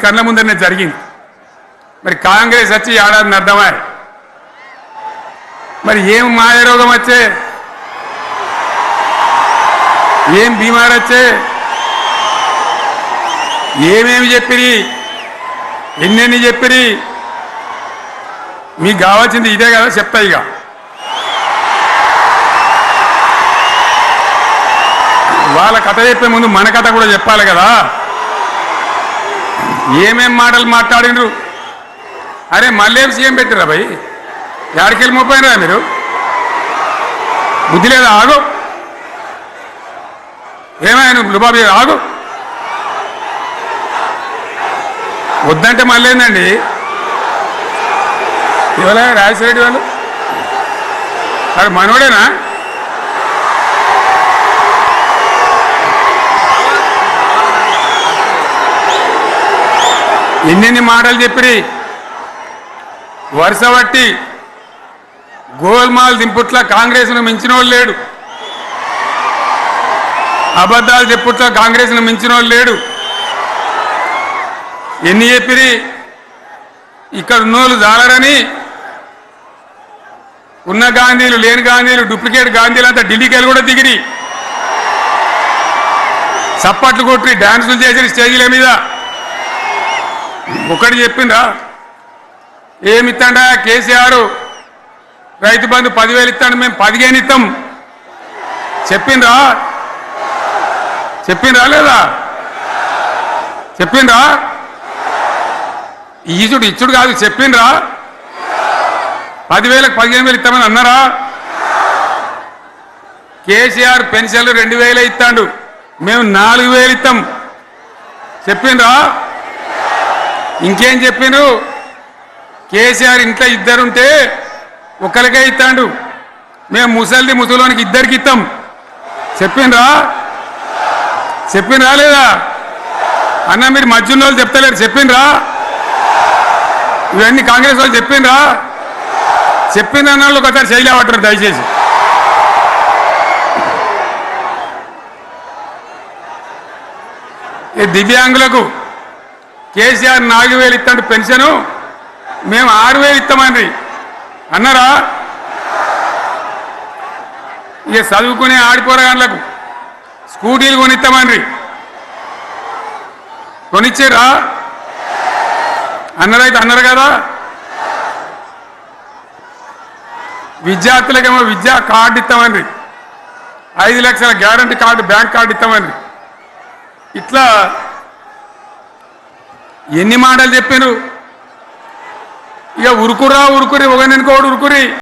కళ్ళ ముందరనే జరిగింది. మరి కాంగ్రెస్ వచ్చి ఏడాది అర్థమా మరి ఏం మాయ రోగం వచ్చే, ఏం బీమార్ వచ్చే, ఏమేమి చెప్పిరి, ఎన్నెన్ని చెప్పిరి, మీకు కావాల్సింది ఇదే కదా చెప్తా. ఇక వాళ్ళ కథ చెప్పే ముందు మన కథ కూడా చెప్పాలి కదా. ఏమేం మాటలు మాట్లాడినరు. అరే మళ్ళేం సీఎం పెట్టిరా భయ్, ఎక్కడికెళ్ళి మోపోయినరా మీరు, బుద్ధి లేదా? ఆగు, ఏమైనా రుబాబు ఆగు, వద్దంటే మళ్ళీ ఏందండి ఇవాళ రాజశేఖర వాళ్ళు అది మనోడేనా? ఎన్నెన్ని మాటలు చెప్పి వరుస బట్టి గోల్మాల్ దింపుట్ల కాంగ్రెస్ను మించిన వాళ్ళు లేడు, అబద్ధాలు చెప్పుట్ల కాంగ్రెస్ను మించిన వాళ్ళు లేడు. ఎన్ని చెప్పిరి, ఇక్కడ ఉన్నోళ్ళు జాలరని ఉన్న గాంధీలు లేని గాంధీలు డూప్లికేట్ గాంధీలు అంతా ఢిల్లీకి వెళ్ళి కూడా దిగిరి, చప్పట్లు కొట్టి డాన్సులు చేసిన స్టేజీల మీద. ఒకటి చెప్పిండ్రా, ఏమిత్తాడా కేసీఆర్ రైతు బంధు 10,000 ఇస్తాడు, మేము 15 ఇస్తాం చెప్పిండ్రా? చెప్పిండ్రా లేదా? చెప్పిండ్రా? ఇచ్చుడు కాదు, చెప్పిండ్రా? 10,000కు 15,000 ఇస్తామని అన్నారా? కేసీఆర్ పెన్షన్లు 2,000 ఇస్తాడు, మేము 4,000 ఇస్తాం చెప్పిండ్రా? ఇంకేం చెప్పిండ్రు? కేసీఆర్ ఇంట్లో ఇద్దరుంటే ఒకరికే ఇస్తాడు, మేము ముసలోనికి 2 ఇస్తాం చెప్పిండ్రా? చెప్పిండ్రా లేదా? అన్న మీరు మధ్యన్న వాళ్ళు చెప్తలేరు, చెప్పిండ్రా? ఇవన్నీ కాంగ్రెస్ వాళ్ళు చెప్పిండ్రా? చెప్పింది అన్న వాళ్ళు ఒకసారి చేయలేవట్టారు దయచేసి. ఈ దివ్యాంగులకు కేసీఆర్ 4,000 ఇస్తాడు పెన్షను, మేము 6,000 ఇస్తామని అన్నారా? ఇక చదువుకునే ఆడిపోరగాళ్ళకు స్కూటీలు కొనిస్తామని కొనిచ్చారా? అన్నారైతే అన్నారు కదా. విద్యార్థులకేమో విద్యా కార్డు ఇస్తామని, 5 లక్షల గ్యారంటీ కార్డు, బ్యాంక్ కార్డు ఇస్తామని. ఇట్లా ఎన్ని మాటలు చెప్పారు. ఇక ఉరుకురి ఒకరిని ఉరుకురి.